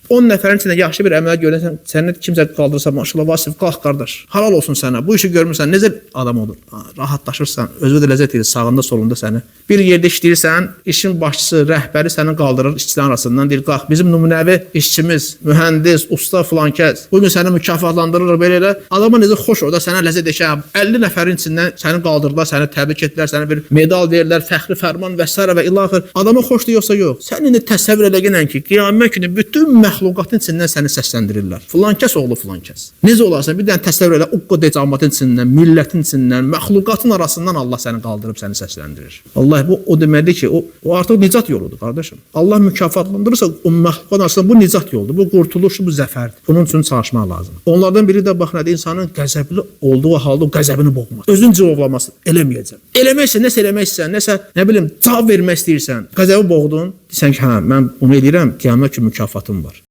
10 nəfərin içində yaxşı bir əməl görürsən, səni kimsə qaldırsa, maşallah Vasif, qalx qardaş. Halal olsun sənə. Bu işi görmürsən, necə adam olur? Rahatlaşırsan, özü də ləzzət edir, sağında, solunda səni. Bir yerdə işləyirsən, işin başçısı, rəhbəri səni qaldırır işçilərin arasından, deyir, qalx, bizim nümunəvi işçimiz, mühəndis, usta filankəs, bugün səni mükafatlandırırıq belə elə. Adama necə xoş orada sənə ləzzət edir. 50 nəfərin içindən səni qaldırdılar, səni təbrik etdilər, sənə bir medal verirlər, fəxri fərman və s. və ilaxır. Adama xoşdur yoxsa yox. Sən indi təsəvvür edəginən ki, qiyamət günü bütün məxluqatın içindən səni səsləndirirlər. Filankəs oğlu filankəs. Necə olarsan, bir dənə təsəvvür elə, o qədər cəmaətin içindən, millətin içindən, məxluqatın arasından Allah səni qaldırıb səni səsləndirir. Allah bu o deməkdir ki, o artıq nicat yoludur, qardaşım. Allah mükafatlandırırsa o məxluqatın arasından bu nicat yoludur, bu qurtuluş, bu zəfərdir. Bunun üçün çalışmaq lazımdır. Onlardan biri də bax nədir, insanın qəzəbli olduğu halda o qəzəbini boğmaz. Özün cavablaması eləməyəcəm. Eləməksə, nəsə eləməksən, nəsə, nə bilim, cavab vermək istəyirsən, qəzəbi boğdun, desən ki, hə, mən bunu eləyirəm, qiyamət ki mükafatım var.